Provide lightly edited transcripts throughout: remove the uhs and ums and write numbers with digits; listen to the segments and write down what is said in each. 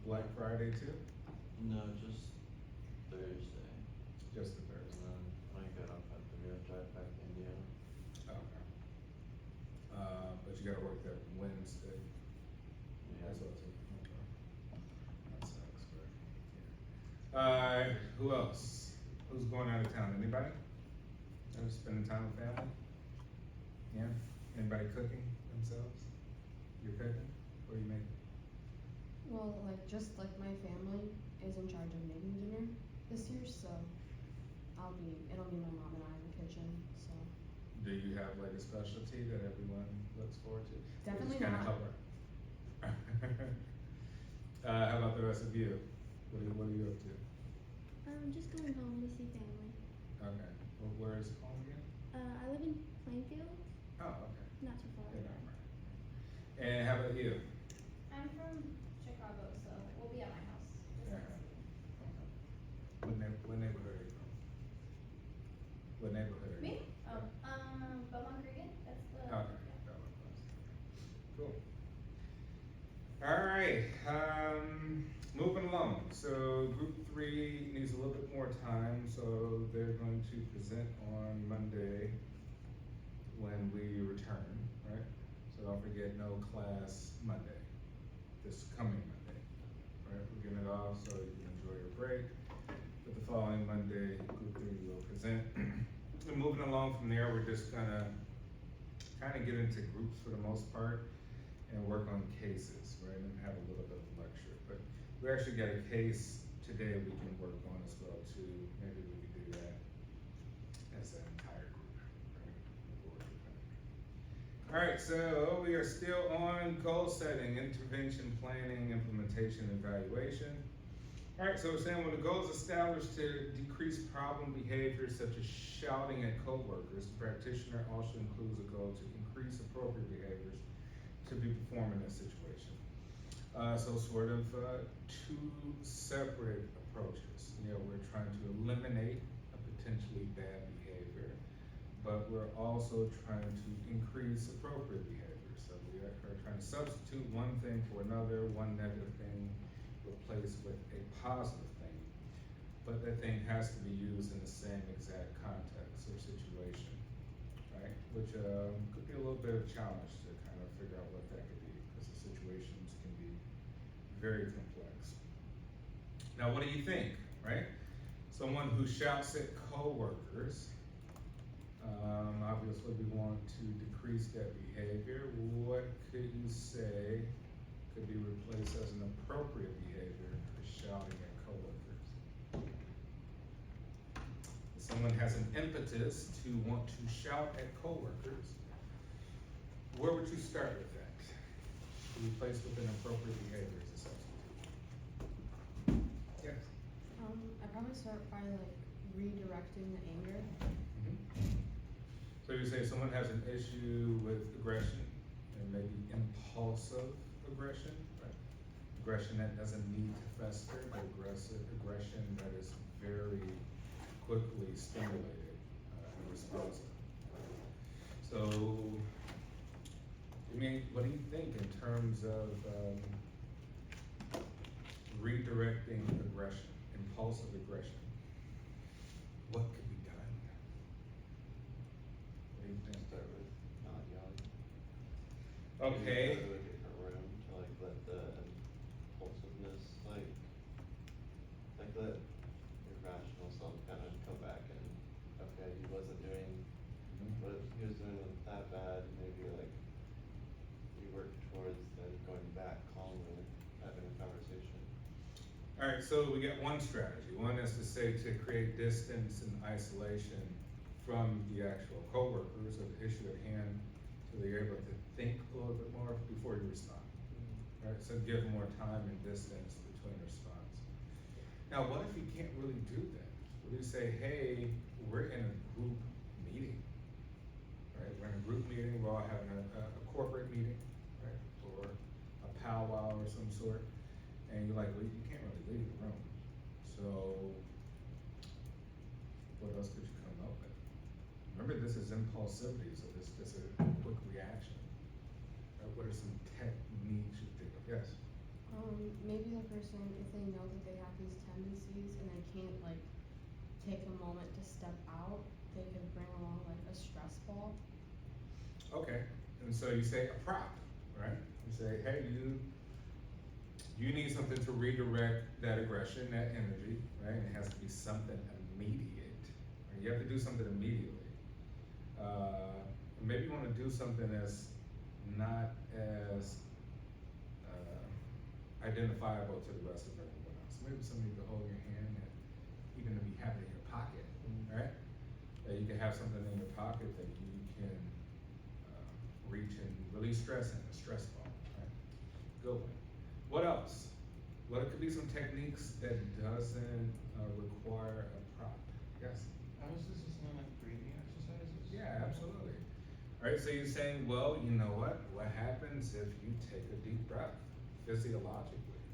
Black Friday too? No, just Thursday. Just the And Thursday? then when I get off at the real drive back to Indiana. Okay. But you gotta work that Wednesday Yeah. as well too. Okay. That sucks, but, yeah. Who else? Who's going out of town? Anybody? Ever spending time with family? Yeah? Anybody cooking themselves? You're cooking? What are you making? Well, like, just like my family is in charge of making dinner this year, so it'll be my mom and I in the kitchen, so. Do you have like a specialty that everyone looks forward to? Or Definitely just kinda not. help her? How about the rest of you? What are you up to? Just going home to see family. Okay, well, where is home again? I live in Plainfield, Oh, okay. not too far. Yeah, right. And how about you? I'm from Chicago, so we'll be at my house. Just Yeah. next week. What neighborhood are you from? What neighborhood are you Me? from? Oh, Beaumont Cregan, that's the. Okay, yeah. that one was. Cool. Alright, moving along, so group 3 needs a little bit more time, so they're going to present on Monday when we return, right? So don't forget, no class Monday, this coming Monday, right? We're getting it off so you can enjoy your break, but the following Monday, group 3 will present. And moving along from there, we're just gonna kind of get into groups for the most part and work on cases, right, and have a little bit of lecture. But we actually got a case today we can work on as well too. Maybe we could do that as an entire group, right? We'll work with that. All right, so we are still on goal setting, intervention planning, implementation, evaluation. All right, so we're saying when the goal is established to decrease problem behaviors such as shouting at coworkers, the practitioner also includes a goal to increase appropriate behaviors to be performed in this situation. So sort of two separate approaches. You know, we're trying to eliminate a potentially bad behavior, but we're also trying to increase appropriate behavior. So we are trying to substitute one thing for another, one negative thing replaced with a positive thing. But that thing has to be used in the same exact context or situation, right? Which could be a little bit of a challenge to kind of figure out what that could be, because the situations can be very complex. Now, what do you think, right? Someone who shouts at coworkers, obviously we want to decrease that behavior. What could you say could be replaced as an appropriate behavior for shouting at coworkers? Someone has an impetus to want to shout at coworkers. Where would you start with that? To replace with an appropriate behavior as a substitute. Yes. I'd probably start by like redirecting the anger. So you say someone has an issue with aggression and maybe impulsive aggression, right? Aggression that doesn't need to fester, but aggression that is very quickly stimulated and responsive. So, I mean, what do you think in terms of redirecting aggression, impulsive aggression? What could be done? What do you think? Start with not yelling. Okay. Maybe go to a different room to like let the impulsiveness like let your rational self kind of come back and okay, he wasn't doing what he was doing wasn't that bad. Maybe like you work towards then going back calmly, having a conversation. All right, so we got one strategy. One is to say to create distance and isolation from the actual coworkers or the issue at hand, so they're able to think a little bit more before you respond. All right, so give more time and distance between response. Now, what if you can't really do that? What do you say, hey, we're in a group meeting, right? We're in a group meeting, we're all having a corporate meeting, right? Or a powwow or some sort. And you're like, well, you can't really leave the room. So, what else could you come up with? Remember, this is impulsivity, so this is a quick reaction. What are some techniques you think of? Yes? maybe the person, if they know that they have these tendencies and they can't like take a moment to step out, they could bring along like a stress ball. Okay, and so you say a prop, right? You say, hey, you need something to redirect that aggression, that energy, right? And it has to be something immediate. Right? You have to do something immediately. Maybe you want to do something that's not as identifiable to the rest of everyone else. Maybe somebody to hold your hand, and even to be having in your pocket, right? That you can have something in your pocket that you can reach and release stress in, a stress ball, right? Good one. What else? What could be some techniques that doesn't require a prop? Yes? Was this just like breathing exercises? Yeah, absolutely. All right, so you're saying, well, you know what? What happens if you take a deep breath physiologically?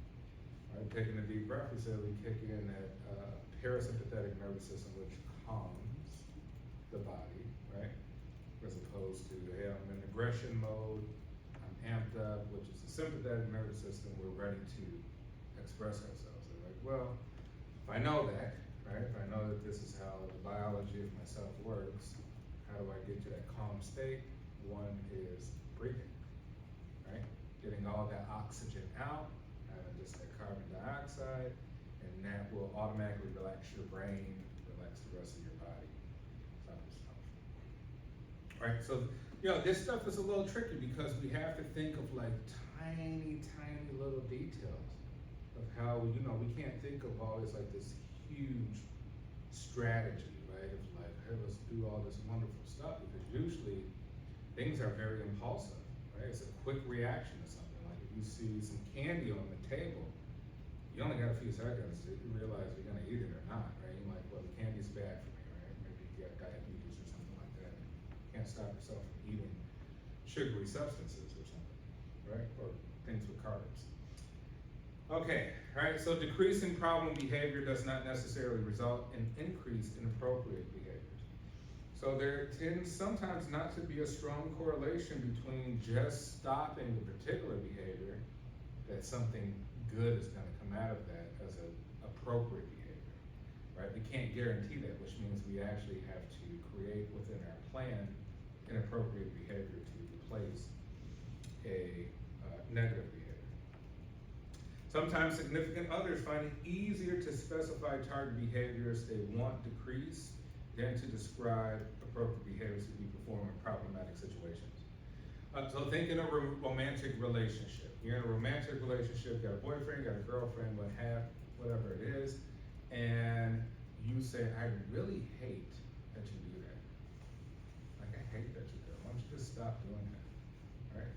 Right, taking a deep breath, we say we kick in that parasympathetic nervous system, which calms the body, right? As opposed to, hey, I'm in aggression mode, I'm amped up, which is the sympathetic nervous system, we're ready to express ourselves. They're like, well, if I know that, right, if I know that this is how the biology of myself works, how do I get to that calm state? One is breathing, right? Getting all that oxygen out, having just that carbon dioxide, and that will automatically relax your brain, relax the rest of your body. Right, so, you know, this stuff is a little tricky because we have to think of like tiny, tiny little details of how, you know, we can't think of always like this huge strategy, right? Of like, hey, let's do all this wonderful stuff, because usually things are very impulsive, right? It's a quick reaction to something. Like if you see some candy on the table, you only got a few seconds to realize you're gonna eat it or not, right? You're like, well, the candy's bad for me, right? Maybe you got diabetes or something like that. Can't stop yourself from eating sugary substances or something, right? Or things with carbs. Okay, all right, so decreasing problem behavior does not necessarily result in increased inappropriate behaviors. So there tends sometimes not to be a strong correlation between just stopping the particular behavior, that something good is gonna come out of that as an appropriate behavior, right? We can't guarantee that, which means we actually have to create within our plan inappropriate behavior to replace a negative behavior. Sometimes significant others find it easier to specify target behaviors they want decreased than to describe appropriate behaviors to be performed in problematic situations. So think in a romantic relationship. You're in a romantic relationship, you got a boyfriend, you got a girlfriend, whatever it is, and you say, I really hate that you do that. Like, I hate that you do it. Why don't you just stop doing that, right?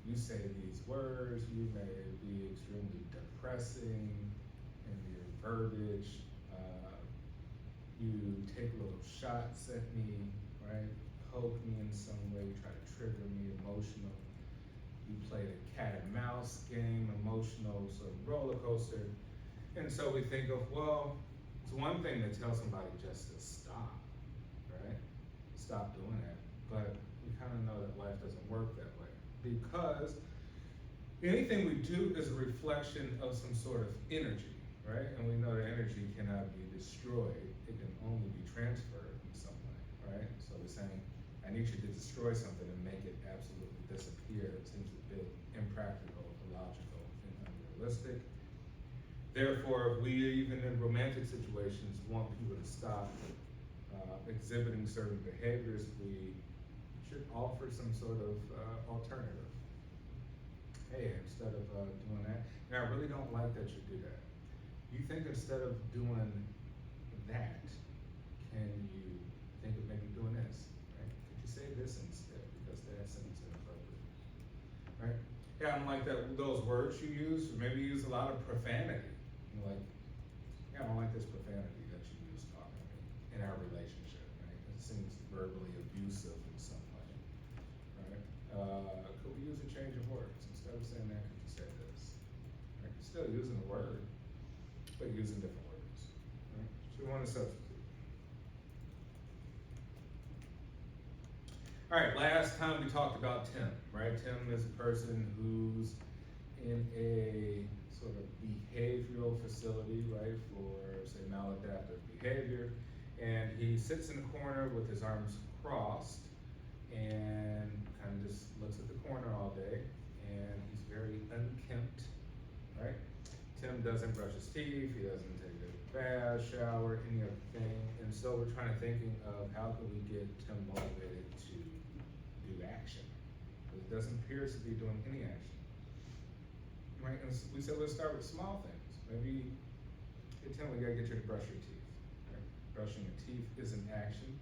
You say these words, you may be extremely depressing in your verbiage. You take little shots at me, right? Poke me in some way, try to trigger me, emotional. You play the cat and mouse game, emotional sort of roller coaster. And so we think of, well, it's one thing to tell somebody just to stop, right? Stop doing that. But we kind of know that life doesn't work that way, because anything we do is a reflection of some sort of energy, right? And we know that energy cannot be destroyed. It can only be transferred in some way, right? So we're saying, I need you to destroy something and make it absolutely disappear. It seems a bit impractical, illogical, and unrealistic. Therefore, if we, even in romantic situations, want people to stop exhibiting certain behaviors, we should offer some sort of alternative. Hey, instead of doing that, and I really don't like that you do that. You think instead of doing that, can you think of maybe doing this, right? Could you say this instead, because that seems inappropriate, right? Yeah, I don't like that, those words you use. Maybe you use a lot of profanity. You're like, yeah, I don't like this profanity that you use talking to me in our relationship, right? It seems verbally abusive in some way, right? Could we use a change of words? Instead of saying that, could you say this? Right? You're still using the word, but using different words, right? So we want to substitute. All right, last time we talked about Tim, right? Tim is a person who's in a sort of behavioral facility, right, for say maladaptive behavior. And he sits in the corner with his arms crossed and kind of just looks at the corner all day. And he's very unkempt, right? Tim doesn't brush his teeth, he doesn't take a bath, shower, any other thing. And so we're trying to thinking of how can we get Tim motivated to do action. It doesn't appear to be doing any action. Right, and we said let's start with small things. Maybe, hey Tim, we gotta get you to brush your teeth. Right? Brushing your teeth is an action.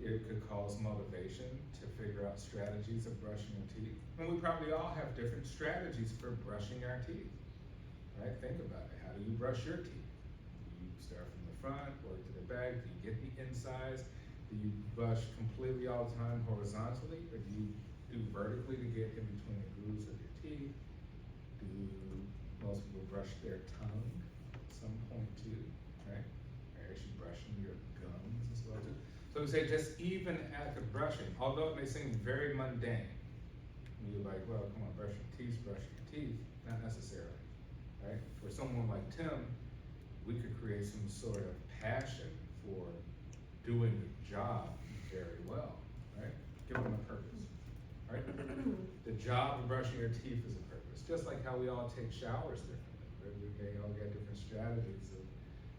It could cause motivation to figure out strategies of brushing your teeth. And we probably all have different strategies for brushing our teeth. Right? Think about it. How do you brush your teeth? Do you start from the front, work to the back? Do you get the insides? Do you brush completely all the time horizontally, or do you do vertically to get in between the grooves of your teeth? Do most people brush their tongue at some point too, right? Or actually brushing your gums as well too. So we say just even at the brushing, although it may seem very mundane, you're like, well, come on, brush your teeth, not necessarily, right? For someone like Tim, we could create some sort of passion for doing the job very well, right? Give them a purpose, right? The job of brushing your teeth is a purpose, just like how we all take showers differently, right? We may all get different strategies of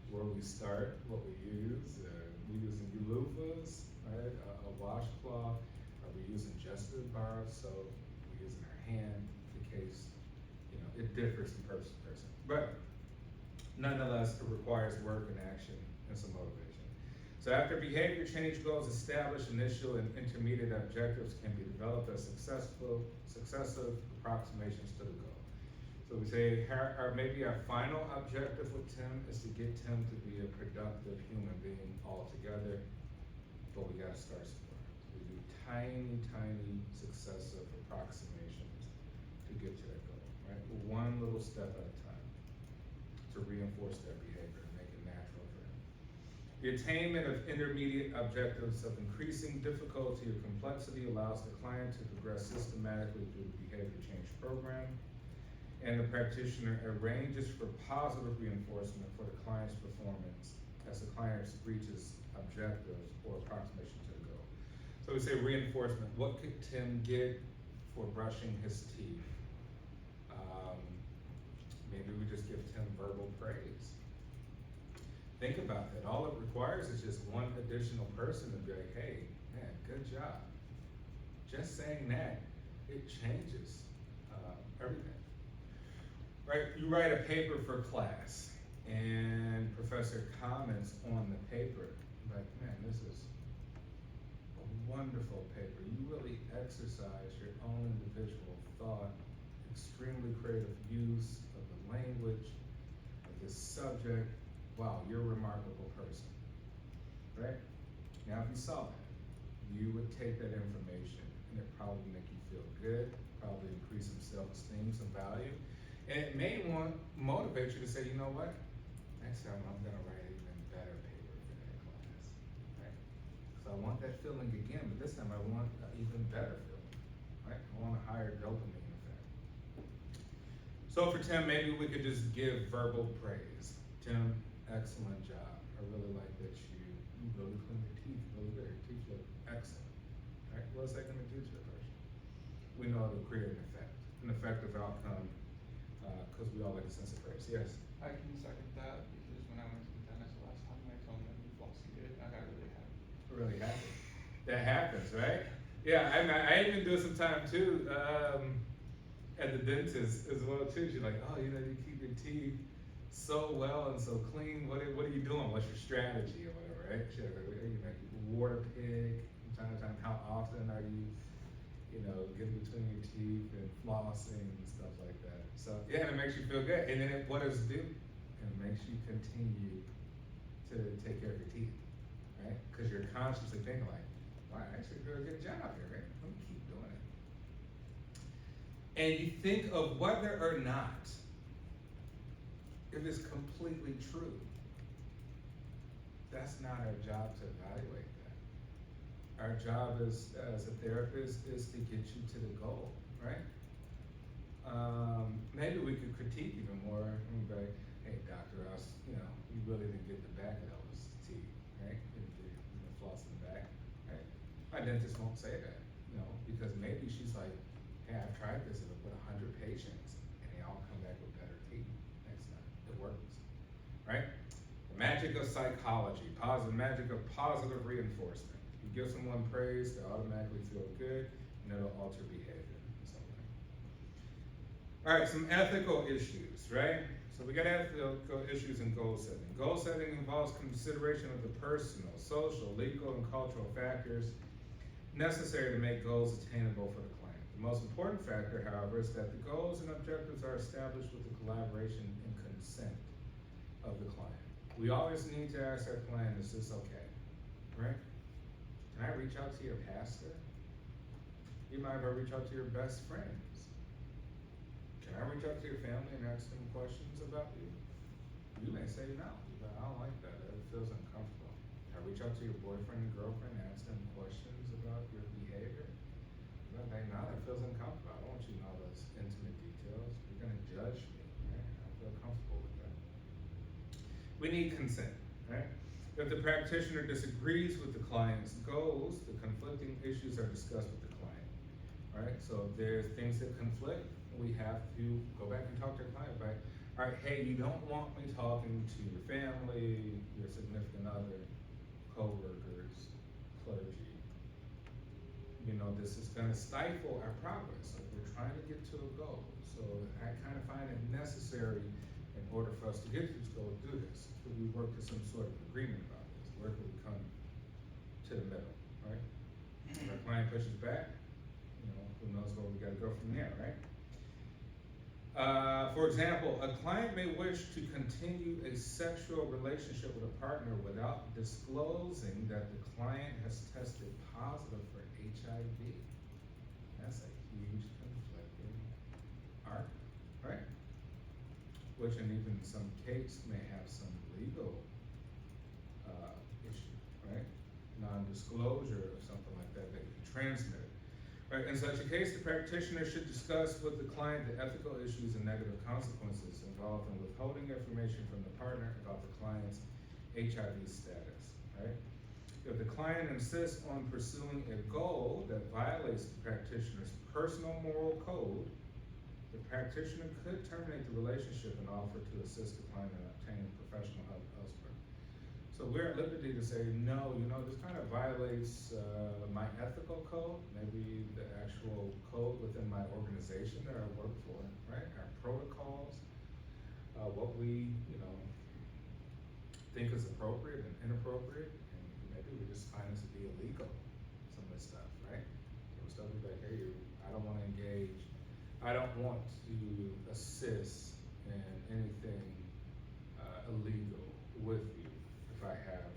where we start, what we use. We using loofahs, right? A washcloth. Are we using just the bar of soap? We're using our hand in case, it differs from person to person. But nonetheless, it requires work and action and some motivation. So after behavior change goals established, initial and intermediate objectives can be developed as successive approximations to the goal. So we say maybe our final objective with Tim is to get Tim to be a productive human being altogether, but we gotta start somewhere. So we do tiny successive approximations to get to that goal, right? One little step at a time to reinforce that behavior and make it natural for him. The attainment of intermediate objectives of increasing difficulty or complexity allows the client to progress systematically through the behavior change program, and the practitioner arranges for positive reinforcement for the client's performance as the client reaches objectives or approximation to the goal. So we say reinforcement. What could Tim get for brushing his teeth? Maybe we just give Tim verbal praise. Think about that. All it requires is just one additional person to be like, hey, man, good job. Just saying that, it changes everything. Right? You write a paper for class, and professor comments on the paper, like, man, this is a wonderful paper. You really exercise your own individual thought, extremely creative use of the language, of this subject. Wow, you're a remarkable person, right? Now, if you saw that, you would take that information, and it probably make you feel good, probably increase some self-esteem, some value. And it may motivate you to say, you know what? Next time I'm gonna write an even better paper for that class, right? Because I want that feeling again, but this time I want an even better feeling, right? I want a higher dopamine effect. So for Tim, maybe we could just give verbal praise. Tim, excellent job. I really like that you really clean your teeth really good. Your teeth look excellent, right? What's that gonna do to the person? We know it'll create an effective outcome, because we all like a sense of praise. Yes? I can second that because when I went to the dentist the last time, I told him he flossed good. I got really happy. Really happy. That happens, right? Yeah, I even do it sometimes too, at the dentist as well too. She's like, oh, you keep your teeth so well and so clean. What are you doing? What's your strategy or whatever, right? She's like, you water pig from time to time. How often are you, getting between your teeth and flossing and stuff like that? So yeah, and it makes you feel good. And then what does it do? It makes you continue to take care of your teeth, right? Because you're consciously thinking like, wow, I actually did a good job here, right? Let me keep doing it. And you think of whether or not it is completely true. That's not our job to evaluate that. Our job as a therapist is to get you to the goal, right? critique even more, and be like, hey, doctor, you really didn't get the back of those teeth, right? The floss in the back, right? My dentist won't say that, because maybe she's like, hey, I've tried this with 100 patients, and they all come back with better teeth next time. It works, right? The magic of psychology, magic of positive reinforcement. You give someone praise, they automatically feel good, and it'll alter behavior in some way. All right, some ethical issues, right? So we got ethical issues in goal setting. Goal setting involves consideration of the personal, social, legal, and cultural factors necessary to make goals attainable for the client. The most important factor, however, is that the goals and objectives are established with the collaboration and consent of the client. We always need to ask our client, is this okay, right? Can I reach out to your pastor? You might ever reach out to your best friends. Can I reach out to your family and ask them questions about you? You may say no, but I don't like that. It feels uncomfortable. Can I reach out to your boyfriend and girlfriend and ask them questions about your behavior? Like, no, that feels uncomfortable. I don't want you to know those intimate details. You're gonna judge me, right? I don't feel comfortable with that. We need consent, right? If the practitioner disagrees with the client's goals, the conflicting issues are discussed with the client, right? So if there's things that conflict, we have to go back and talk to the client about, all right, hey, you don't want me talking to your family, your significant other, co-workers, clergy. This is gonna stifle our progress. Like, we're trying to get to a goal. So I kind of find it necessary in order for us to get to this goal, to do this. Could we work to some sort of agreement about this? Where could we come to the middle, right? If our client pushes back, who knows where we gotta go from there, right? For example, a client may wish to continue a sexual relationship with a partner without disclosing that the client has tested positive for HIV. That's a huge conflicting argument, right? Which, and even in some case, may have some legal issue, right? Non-disclosure or something like that that can be transmitted. Right, in such a case, the practitioner should discuss with the client the ethical issues and negative consequences involved in withholding information from the partner about the client's HIV status, right? If the client insists on pursuing a goal that violates the practitioner's personal moral code, the practitioner could terminate the relationship and offer to assist the client in obtaining professional help elsewhere. So we're at liberty to say, no, this kind of violates my ethical code, maybe the actual code within my organization that I work for, right? Our protocols, what we, think is appropriate and inappropriate, and maybe we just find this to be illegal, some of this stuff, right? So stuff is like, hey, I don't want to engage, I don't want to assist in anything illegal with you if I have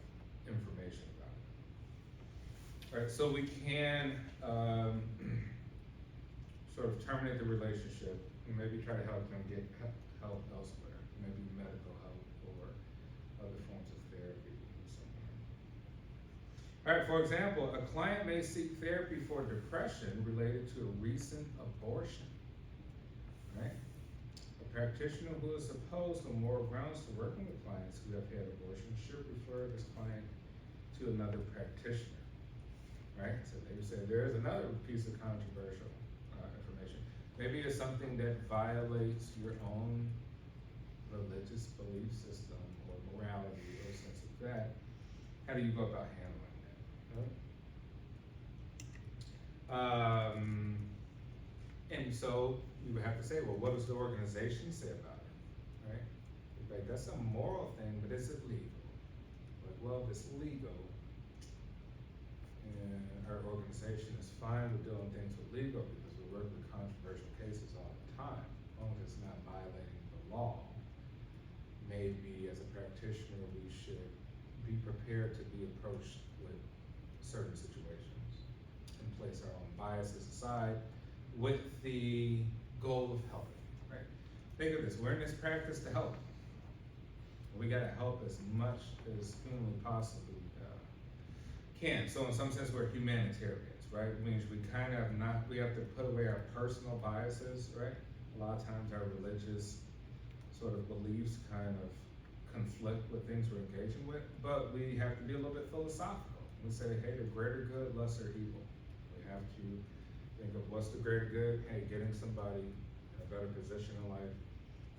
information about it. All right, so we can sort of terminate the relationship and maybe try to help them get help elsewhere, maybe medical help or other forms of therapy somewhere. All right, for example, a client may seek therapy for depression related to a recent abortion, right? A practitioner who is opposed on moral grounds to working with clients who have had abortions should refer this client to another practitioner, right? So they say there's another piece of controversial information. Maybe it's something that violates your own religious belief system or morality or sense of that. How do you go about handling that, right? And so you would have to say, well, what does the organization say about it, right? Like, that's a moral thing, but is it legal? Like, well, if it's legal, and our organization is fine with doing things with legal because we work with controversial cases all the time, as long as it's not violating the law. Maybe as a practitioner, we should be prepared to be approached with certain situations and place our own biases aside with the goal of helping, right? Think of this, we're in this practice to help. We gotta help as much as humanly possibly can. So in some sense, we're humanitarians, right? It means we have to put away our personal biases, right? A lot of times our religious sort of beliefs kind of conflict with things we're engaging with, but we have to be a little bit philosophical. We say, hey, the greater good, lesser evil. We have to think of what's the greater good, hey, getting somebody in a better position in life.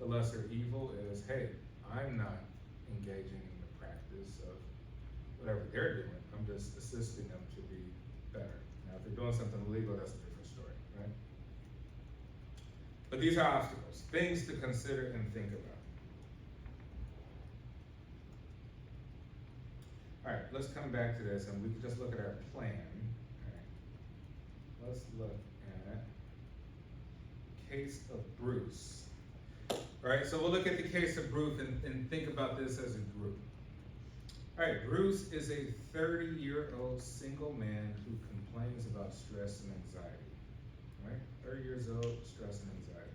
The lesser evil is, hey, I'm not engaging in the practice of whatever they're doing, I'm just assisting them to be better. Now, if they're doing something illegal, that's a different story, right? But these are obstacles, things to consider and think about. All right, let's come back to this and we can just look at our plan. All right. Let's look at case of Bruce. All right, so we'll look at the case of Bruce and think about this as a group. All right, Bruce is a 30-year-old single man who complains about stress and anxiety. All right, 30 years old, stress and anxiety.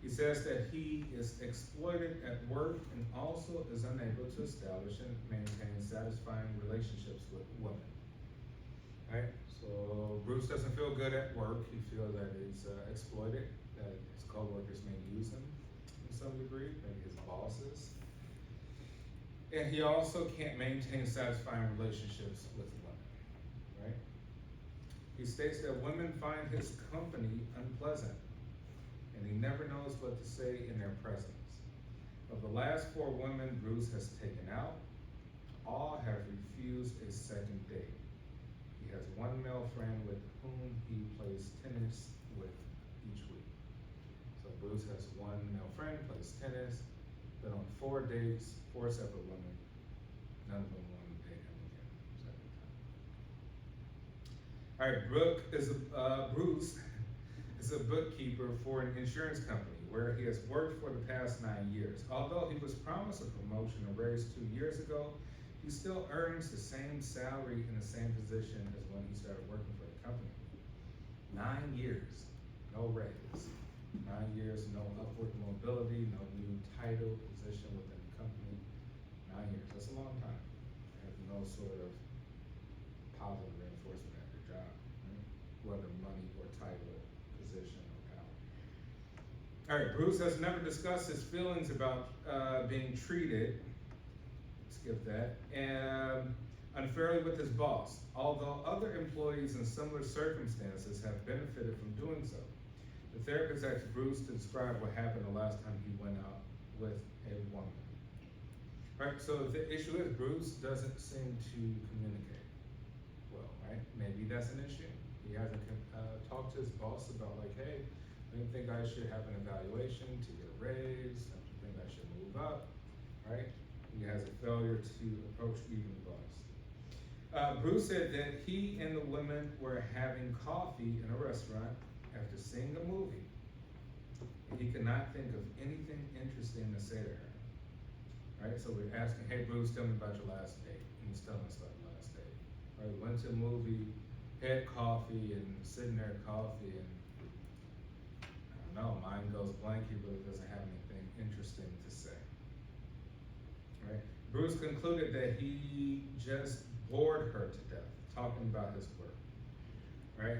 He says that he is exploited at work and also is unable to establish and maintain satisfying relationships with women. Right? So Bruce doesn't feel good at work. He feels that he's exploited, that his coworkers may use him to some degree, maybe his bosses. And he also can't maintain satisfying relationships with women. Right? He states that women find his company unpleasant, and he never knows what to say in their presence. Of the last 4 women Bruce has taken out, all have refused a second date. He has 1 male friend with whom he plays tennis with each week. So Bruce has 1 male friend, plays tennis, been on 4 dates, 4 separate women. None of them want to date him again. Second time. All right, Bruce is a bookkeeper for an insurance company where he has worked for the past 9 years. Although he was promised a promotion and raise 2 years ago, he still earns the same salary in the same position as when he started working for the company. 9 years, no raise. 9 years, no upward mobility, no new title, position within the company. 9 years, that's a long time. They have no sort of positive reinforcement at their job, right? Whether money or title, position or power. All right, Bruce has never discussed his feelings about being treated, skip that, and unfairly with his boss, although other employees in similar circumstances have benefited from doing so. The therapist asked Bruce to describe what happened the last time he went out with a woman. Right, so the issue is Bruce doesn't seem to communicate well, right? Maybe that's an issue. He hasn't talked to his boss about like, hey, I don't think I should have an evaluation to get a raise. I don't think I should move up, right? He has a failure to approach even the boss. Bruce said that he and the women were having coffee in a restaurant after seeing a movie. And he could not think of anything interesting to say to her. Right? So we're asking, hey Bruce, tell me about your last date. And he's telling us about the last date. Right? Went to a movie, had coffee, and sitting there at coffee, and I don't know, mind goes blank. He really doesn't have anything interesting to say. Right? Bruce concluded that he just bored her to death, talking about his work. Right?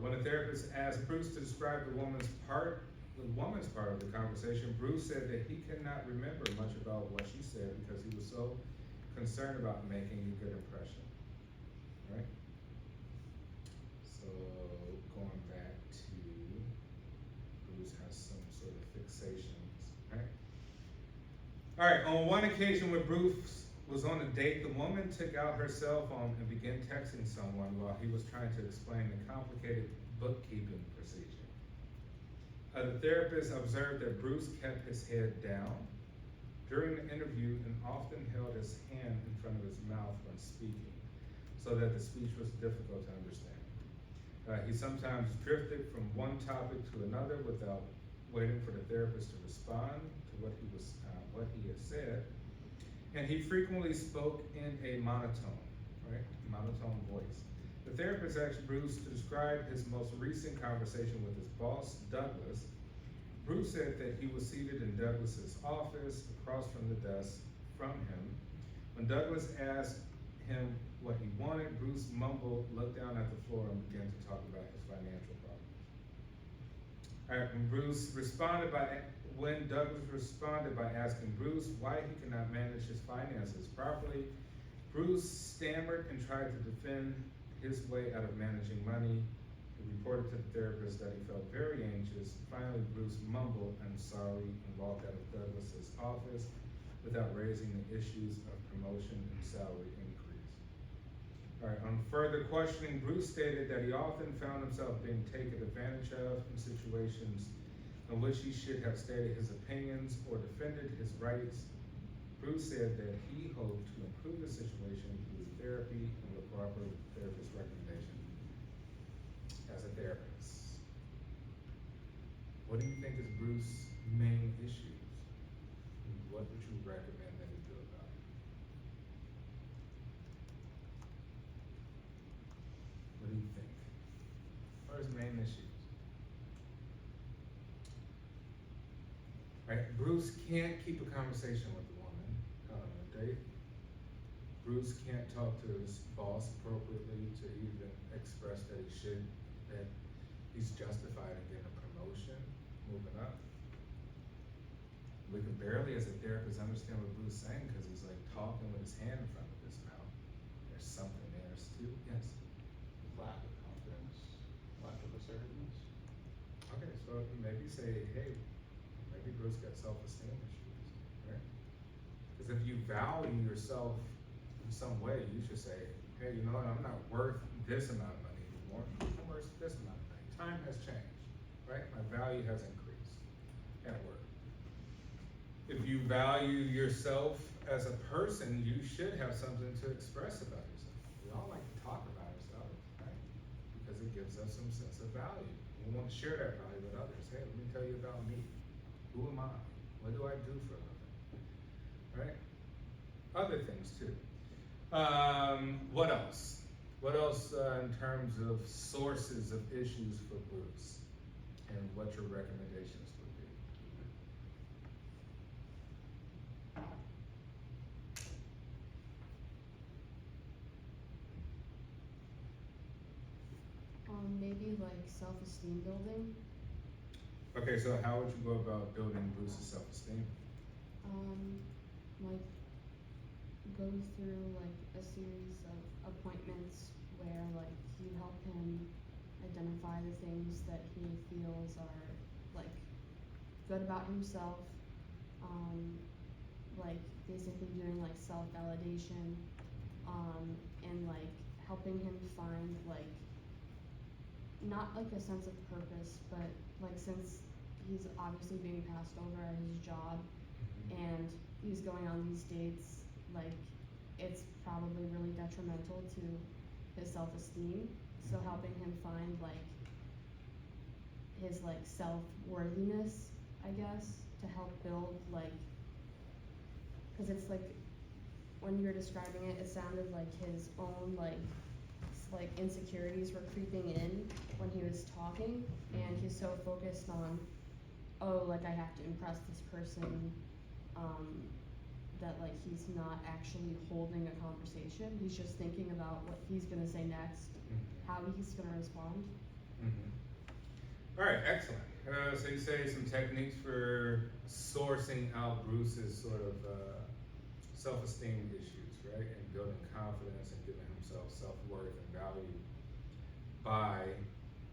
When the therapist asked Bruce to describe the woman's part of the conversation, Bruce said that he could not remember much about what she said because he was so concerned about making a good impression. Right? So going back to Bruce has some sort of fixations. Right? All right. On one occasion when Bruce was on a date, the woman took out her cell phone and began texting someone while he was trying to explain the complicated bookkeeping procedure. The therapist observed that Bruce kept his head down during the interview and often held his hand in front of his mouth when speaking, so that the speech was difficult to understand. He sometimes drifted from one topic to another without waiting for the therapist to respond to what he had said. And he frequently spoke in a monotone voice. The therapist asked Bruce to describe his most recent conversation with his boss, Douglas. Bruce said that he was seated in Douglas's office across from the desk from him. When Douglas asked him what he wanted, Bruce mumbled, looked down at the floor, and began to talk about his financial problems. Alright, when Douglas responded by asking Bruce why he could not manage his finances properly, Bruce stammered and tried to defend his way out of managing money. He reported to the therapist that he felt very anxious. Finally, Bruce mumbled, "I'm sorry," and walked out of Douglas's office without raising the issues of promotion and salary increase. Alright, on further questioning, Bruce stated that he often found himself being taken advantage of in situations in which he should have stated his opinions or defended his rights. Bruce said that he hoped to improve the situation through therapy and with proper therapist recommendation. As a therapist, what do you think is Bruce's main issues? And what would you recommend that he do about it? What do you think? What are his main issues? Right, Bruce can't keep a conversation with the woman on a date. Bruce can't talk to his boss appropriately to even express that he's justified in getting a promotion, moving up. We can barely, as a therapist, understand what Bruce is saying because he's like talking with his hand in front of his mouth. There's something there still. Yes. Lack of confidence, lack of assertiveness. Okay, so maybe say, hey, maybe Bruce got self-esteem issues, right? Because if you value yourself in some way, you should say, hey, you know what, I'm not worth this amount of money anymore. I'm worth this amount of money. Time has changed, right? My value has increased at work. If you value yourself as a person, you should have something to express about yourself. We all like to talk about ourselves, right? Because it gives us some sense of value. We want to share that value with others. Hey, let me tell you about me. Who am I? What do I do for a living? Right? Other things too. What else? What else in terms of sources of issues for Bruce? And what your recommendations would be? Maybe like self-esteem building. Okay, so how would you go about building Bruce's self-esteem? Like go through like a series of appointments where like you help him identify the things that he feels are like good about himself. Like basically doing like self-validation, and like helping him find like not like a sense of purpose, but like since he's obviously being passed over at his job and he's going on these dates, like it's probably really detrimental to his self-esteem. So helping him find like his like self-worthiness, I guess, to help build like, cause it's like, when you were describing it, it sounded like his own like insecurities were creeping in when he was talking, and he's so focused on, oh, like I have to impress this person, that like he's not actually holding a conversation. He's just thinking about what he's gonna say next, how he's gonna respond. All right, excellent. So you say some techniques for sourcing out Bruce's sort of self-esteem issues, right? And building confidence and giving himself self-worth and value by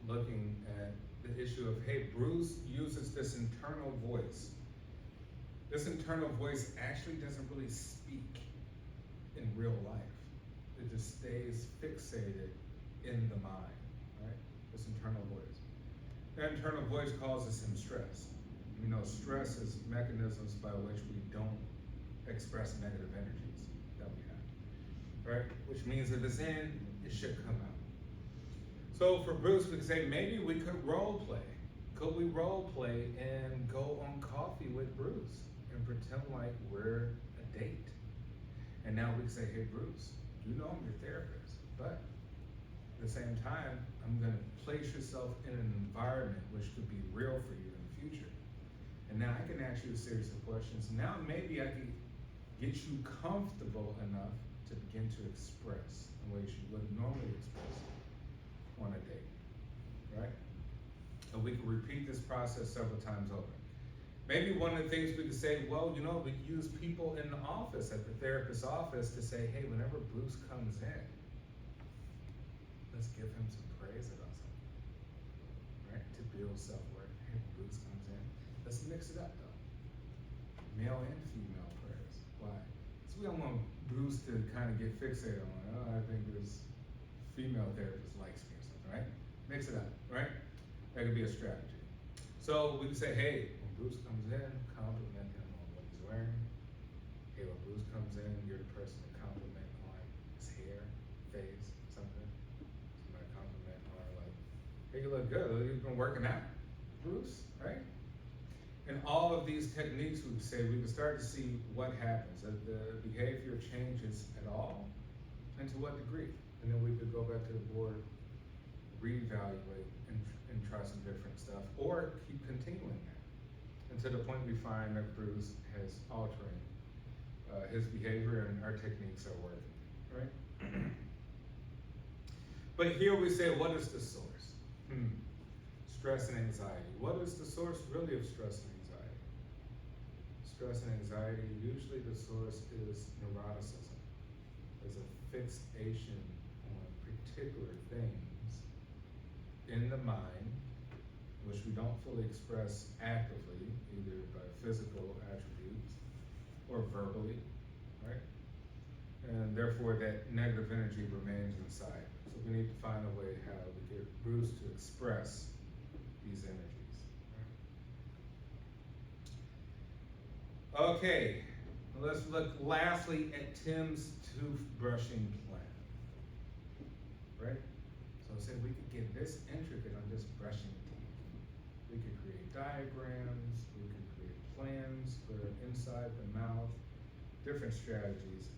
looking at the issue of, hey, Bruce uses this internal voice. This internal voice actually doesn't really speak in real life. It just stays fixated in the mind, right? This internal voice. That internal voice causes him stress. You know, stress is mechanisms by which we don't express negative energies that we have, right? Which means if it's in, it should come out. So for Bruce, we could say maybe we could role play. Could we role play and go on coffee with Bruce and pretend like we're a date? And now we can say, hey Bruce, you know I'm your therapist, but at the same time, I'm gonna place yourself in an environment which could be real for you in the future. And now I can ask you a series of questions. Now maybe I can get you comfortable enough to begin to express in ways you wouldn't normally express on a date, right? And we can repeat this process several times over. Maybe one of the things we could say, well, you know, we use people in the office, at the therapist's office, to say, hey, whenever Bruce comes in, let's give him some praise about something, right? To build self-worth. Hey, when Bruce comes in, let's mix it up though. Male and female praise. Why? Because we don't want Bruce to kind of get fixated on, oh, I think this female therapist likes me or something, right? Mix it up, right? That could be a strategy. So we can say, hey, when Bruce comes in, compliment him on what he's wearing. Hey, when Bruce comes in, you're the person to compliment on his hair, face, something. Somebody compliment on like, hey, you look good. You've been working out, Bruce, right? And all of these techniques, we would say, we can start to see what happens, if the behavior changes at all, and to what degree. And then we could go back to the board, reevaluate, and try some different stuff, or keep continuing that. And to the point we find that Bruce has altering his behavior and our techniques are working, right? But here we say, what is the source? Stress and anxiety. What is the source really of stress and anxiety? Stress and anxiety, usually the source is neuroticism. There's a fixation on particular things in the mind, which we don't fully express actively, either by physical attributes or verbally, right? And therefore that negative energy remains inside. So we need to find a way how we get Bruce to express these energies. Right? Okay, let's look lastly at Tim's toothbrushing plan, right? So say we could get this intricate on just brushing teeth. We could create diagrams, we could create plans for inside the mouth, different strategies.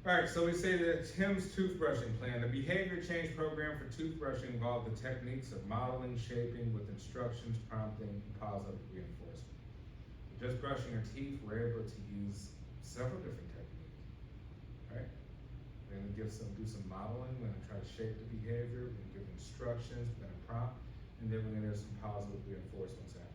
All right, so we say that Tim's toothbrushing plan, the behavior change program for toothbrushing involved the techniques of modeling, shaping with instructions, prompting, and positive reinforcement. Just brushing our teeth, we're able to use several different techniques, right? We're gonna do some modeling, we're gonna try to shape the behavior, we're gonna give instructions, we're gonna prompt, and then we're gonna do some positive reinforcements afterwards.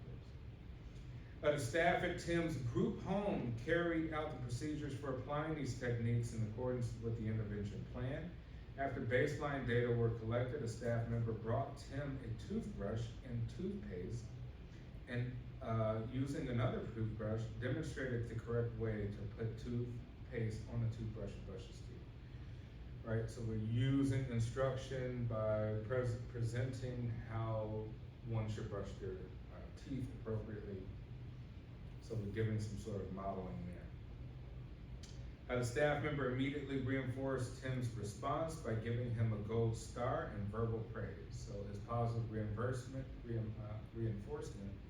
The staff at Tim's group home carried out the procedures for applying these techniques in accordance with the intervention plan. After baseline data were collected, a staff member brought Tim a toothbrush and toothpaste, and using another toothbrush, demonstrated the correct way to put toothpaste on a toothbrush and brush his teeth. Right, so we're using instruction by presenting how one should brush their teeth appropriately. So we're giving some sort of modeling there. The staff member immediately reinforced Tim's response by giving him a gold star and verbal praise. So his positive reinforcement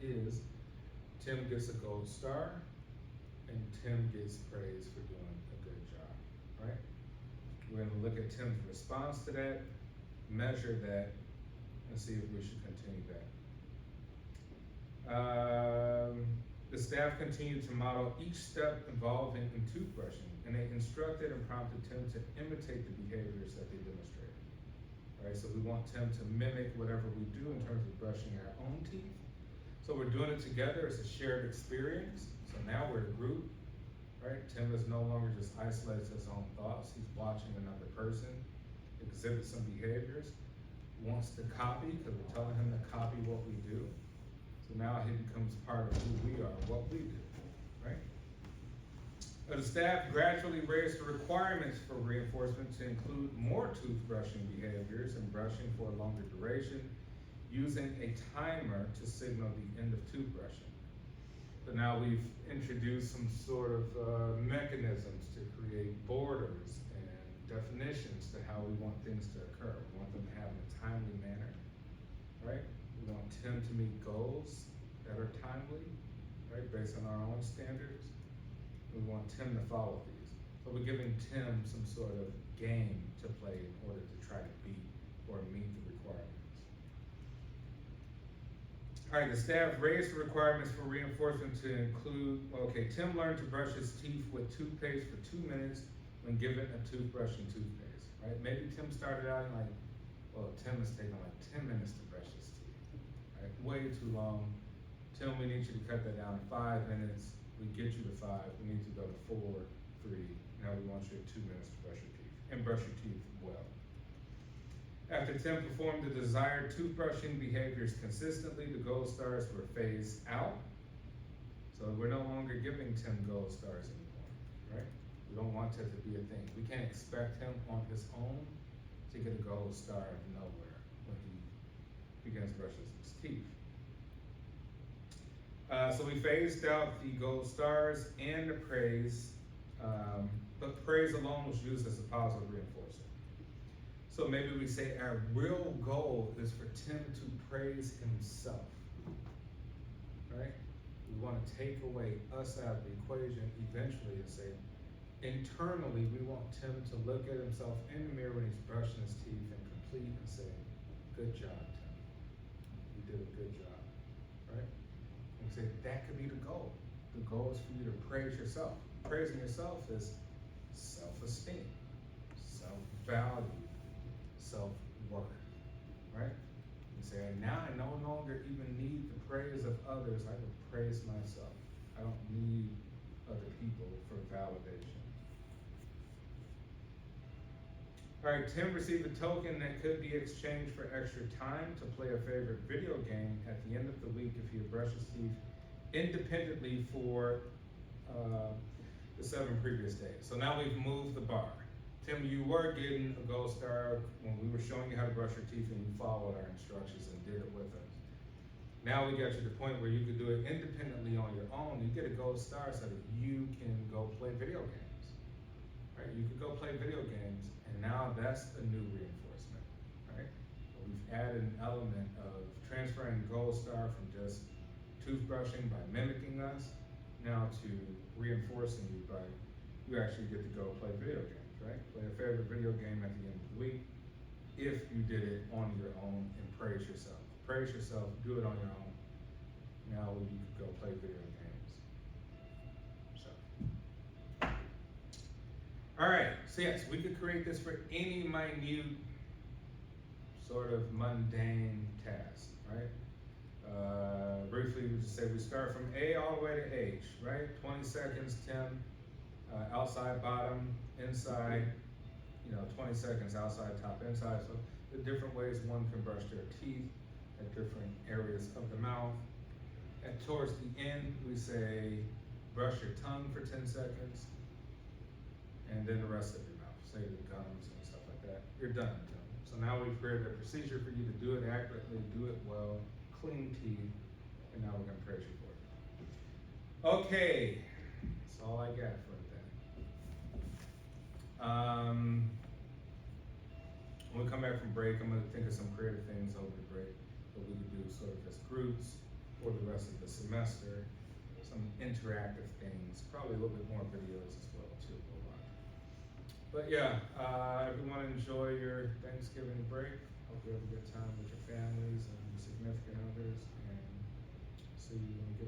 is Tim gets a gold star and Tim gets praise for doing a good job, right? We're gonna look at Tim's response to that, measure that, and see if we should continue that. The staff continued to model each step involving in toothbrushing, and they instructed and prompted Tim to imitate the behaviors that they demonstrated. Right, so we want Tim to mimic whatever we do in terms of brushing our own teeth. So we're doing it together, it's a shared experience. So now we're a group, right? Tim is no longer just isolates his own thoughts, he's watching another person exhibit some behaviors, wants to copy, because we're telling him to copy what we do. So now he becomes part of who we are, what we do, right? The staff gradually raised the requirements for reinforcement to include more toothbrushing behaviors and brushing for a longer duration, using a timer to signal the end of toothbrushing. So now we've introduced some sort of mechanisms to create borders and definitions to how we want things to occur. We want them to happen in a timely manner, right? We want Tim to meet goals that are timely, right, based on our own standards. We want Tim to follow these. So we're giving Tim some sort of game to play in order to try to beat or meet the requirements. All right, the staff raised the requirements for reinforcement to include, okay, Tim learned to brush his teeth with toothpaste for 2 minutes when given a toothbrush and toothpaste, right? Maybe Tim started out like, well, Tim is taking like 10 minutes to brush his teeth, right? way too long. Tim, we need you to cut that down to 5 minutes. We get you to 5. We need to go to 4, 3. Now we want you at 2 minutes to brush your teeth, and brush your teeth well. After Tim performed the desired toothbrushing behaviors consistently, the gold stars were phased out. So we're no longer giving Tim gold stars anymore, right? We don't want that to be a thing. We can't expect him on his own to get a gold star out of nowhere when he begins brushing his teeth. So we phased out the gold stars and the praise, but praise alone was used as a positive reinforcer. So maybe we say our real goal is for Tim to praise himself, right? We want to take away us out of the equation eventually and say, internally, we want Tim to look at himself in the mirror when he's brushing his teeth and complete and say, good job, Tim. You did a good job, right? And say, that could be the goal. The goal is for you to praise yourself. Praising yourself is self-esteem, self-value, self-worth, right? You say, now I no longer even need the praise of others. I can praise myself. I don't need other people for validation. All right, Tim received a token that could be exchanged for extra time to play a favorite video game at the end of the week if he had brushed his teeth independently for the 7 previous days. So now we've moved the bar. Tim, you were getting a gold star when we were showing you how to brush your teeth and you followed our instructions and did it with us. Now we got you to the point where you could do it independently on your own. You get a gold star so that you can go play video games, right? You could go play video games, and now that's a new reinforcement, right? We've added an element of transferring gold star from just toothbrushing by mimicking us, now to reinforcing you by you actually get to go play video games, right? Play a favorite video game at the end of the week if you did it on your own and praise yourself. Praise yourself, do it on your own. Now you can go play video games. So, all right, so yes, we could create this for any minute sort of mundane task, right? Briefly, we just say we start from A all the way to H, right? 20 seconds, Tim, outside, bottom, inside, 20 seconds outside, top, inside. So the different ways one can brush their teeth at different areas of the mouth. And towards the end, we say, brush your tongue for 10 seconds, and then the rest of your mouth, say the gums and stuff like that. You're done, Tim. So now we've created a procedure for you to do it accurately, do it well, clean teeth, and now we're gonna praise you for it. Okay, that's all I got for that. When we come back from break, I'm gonna think of some creative things over the break that we can do sort of as groups for the rest of the semester. Some interactive things, probably a little bit more videos as well too. We'll watch. But yeah, everyone enjoy your Thanksgiving break. Hope you have a good time with your families and your significant others, and see you when you get